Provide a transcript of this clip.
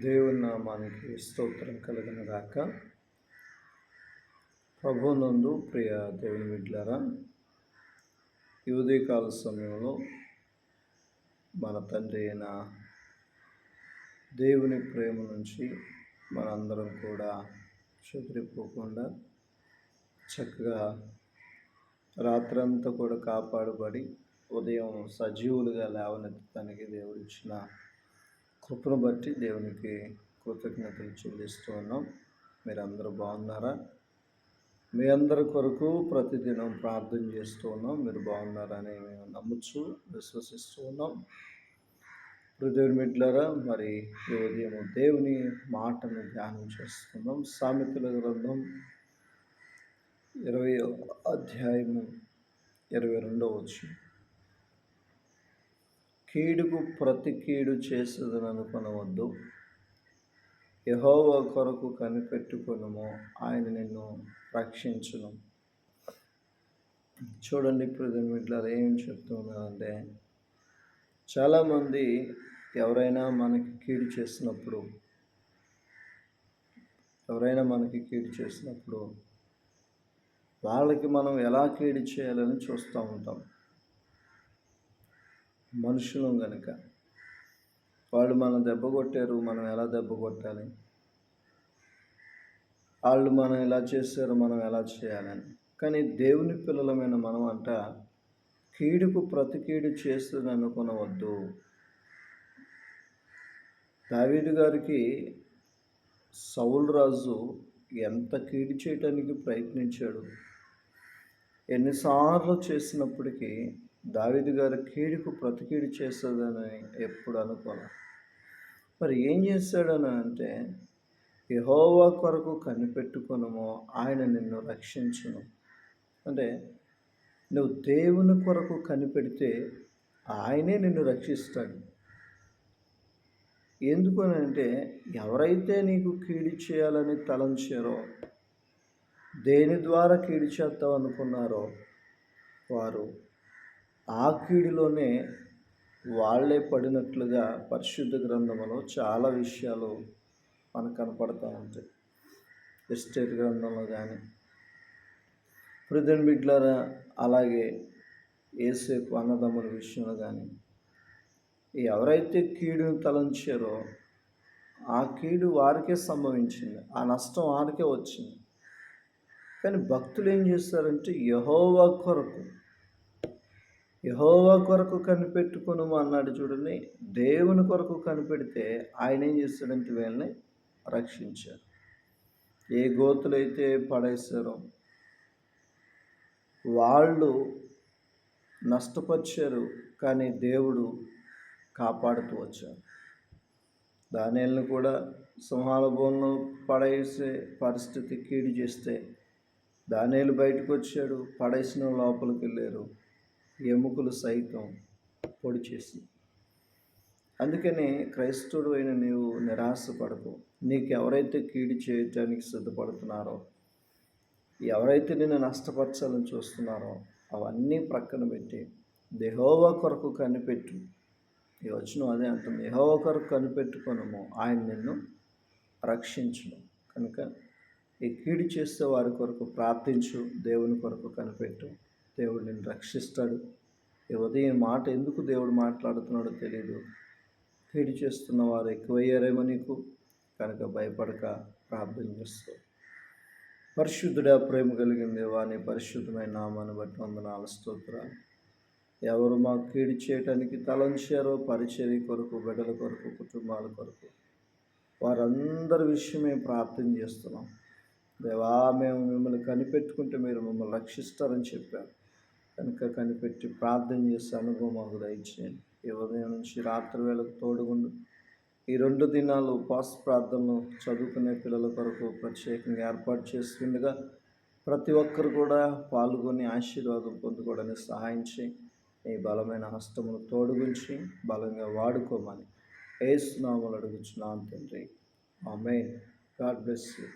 దేవుని నామానికి స్తోత్రం కలుగును గాక. ప్రభువునందు ప్రియ దేవుని బిడ్డలారా, ఈ ఉదయకాల సమయంలో మన తండ్రి అయిన దేవుని ప్రేమ నుంచి మనందరం కూడా చెదిరిపోకుండా చక్కగా రాత్రంతా కూడా కాపాడబడి ఉదయం సజీవులుగా లేవనెత్తడానికి దేవుడిచ్చిన కృపను బట్టి దేవునికి కృతజ్ఞతలు చెల్లిస్తూ ఉన్నాం. మీరందరూ బాగున్నారా? మీ అందరి కొరకు ప్రతిదినం ప్రార్థన చేస్తూ ఉన్నాం. మీరు బాగున్నారని మేము నమ్మచ్చు, విశ్వసిస్తూ ఉన్నాం. దేవుని బిడ్డలారా, మరి ఈ ఉదయం దేవుని మాటను ధ్యానం చేసుకుందాం. సామెతల గ్రంథం 20వ అధ్యాయము 22వ వచనం. కీడుకు ప్రతి కీడు చేసేదని అనుకొనవద్దు, యెహోవా కొరకు కనిపెట్టుకొనుము, ఆయన నిన్ను రక్షించును. చూడండి ఇప్పుడు వీటిలో ఏం చెప్తున్నారంటే, చాలామంది ఎవరైనా మనకి కీడు చేసినప్పుడు వాళ్ళకి మనం ఎలా కీడు చేయాలని చూస్తూ ఉంటాం. మనుషులం కనుక వాళ్ళు మనం దెబ్బ కొట్టారు, మనం ఎలా దెబ్బ కొట్టాలి, వాళ్ళు మనం ఎలా చేశారు, మనం ఎలా చేయాలని. కానీ దేవుని పిల్లలమైన మనం అంట కీడుకు ప్రతి కీడు చేస్తుంది అనుకొనవద్దు. దావీదు గారికి సౌలు రాజు ఎంత కీడు చేయటానికి ప్రయత్నించాడు, ఎన్నిసార్లు చేసినప్పటికీ దావీదు గారు కీడుకు ప్రతి కీడు చేస్తుందని ఎప్పుడు అనుకోలే. మరి ఏం చేశాడని అంటే, యెహోవా కొరకు కనిపెట్టుకొనుము, ఆయన నిన్ను రక్షించును. అంటే నువ్వు దేవుని కొరకు కనిపెడితే ఆయనే నిన్ను రక్షిస్తాడు. ఎందుకనంటే ఎవరైతే నీకు కీడు చేయాలని తలంచారో, దేని ద్వారా కీడు చేద్దాం అనుకున్నారో వారు ఆ కీడులోనే వాళ్ళే పడినట్లుగా పరిశుద్ధ గ్రంథంలో చాలా విషయాలు మనకు కనపడుతూ ఉంటాయి. ఎస్టేట్ గ్రంథంలో కానీ, ప్రజెంట్ బిడ్డలారా, అలాగే యేసేపు అన్నదమ్ముల విషయంలో కానీ, ఎవరైతే కీడును తలంచారో ఆ కీడు వారికే సంభవించింది, ఆ నష్టం వారికే వచ్చింది. కానీ భక్తులు ఏం చేస్తారంటే యెహోవా కొరకు కనిపెట్టుకొను అన్నాడు. చూడండి, దేవుని కొరకు కనిపెడితే ఆయన ఏం చేస్తాడంటే వీళ్ళని రక్షించారు. ఏ గోతులైతే పడేశారో వాళ్ళు నష్టపరిచారు, కానీ దేవుడు కాపాడుతూ వచ్చారు. దానియేలును కూడా సింహాల బోన్లో పడేసే పరిస్థితి కీడు చేస్తే దానియేలు బయటకు వచ్చాడు, పడేసిన లోపలికి వెళ్ళారు, ఎముకలు సైతం పొడి చేసి. అందుకని క్రైస్తవుడు అయిన నీవు నిరాశపడకు. నీకు ఎవరైతే కీడు చేయటానికి సిద్ధపడుతున్నారో, ఎవరైతే నిన్ను నష్టపరచాలని చూస్తున్నారో అవన్నీ ప్రక్కన పెట్టి యెహోవా కొరకు కనిపెట్టు. ఈ వచనం అదే అంటుంది, యెహోవా కొరకు కనిపెట్టుకొనుము, ఆయన నిన్ను రక్షించును. కనుక ఈ కీడు చేస్తే వారి కొరకు ప్రార్థించు, దేవుని కొరకు కనిపెట్టు, దేవుడు నిన్ను రక్షిస్తాడు. ఈ ఉదయం మాట ఎందుకు దేవుడు మాట్లాడుతున్నాడో తెలియదు. కీడు చేస్తున్న వారు ఎక్కువయ్యారేమో నీకు, కనుక భయపడక ప్రార్థన చేస్తూ. పరిశుద్ధుడా, ప్రేమ కలిగిన దేవా, నీ పరిశుద్ధమైన నామాన్ని బట్టి వందనాలు, స్తోత్రాలు. ఎవరు మాకు కీడు చేయటానికి తలంచారో, పరిచర్య కొరకు, బిడ్డల కొరకు, కుటుంబాల కొరకు, వారందరి విషయమే ప్రార్థన చేస్తున్నాం. దేవా, మేము మిమ్మల్ని కనిపెట్టుకుంటే మీరు మమ్మల్ని రక్షిస్తారని చెప్పారు. కనుక కనిపెట్టి ప్రార్థన చేసే అనుభవం మాకు దయచేయండి. ఈ ఉదయం నుంచి రాత్రి వేళకు తోడుగుండు. ఈ 2 దినాలు ఉపవాస ప్రార్థనలు చదువుకునే పిల్లల కొరకు ప్రత్యేకంగా ఏర్పాటు చేస్తుండగా ప్రతి ఒక్కరు కూడా పాల్గొని ఆశీర్వాదం పొందుకోవడానికి సహాయం చేయి. నీ బలమైన హస్తమును తోడుగుంచి బలంగా వాడుకోమని యేసు నామములో అడుగుచున్నాను తండ్రి. ఆమేన్. God bless you.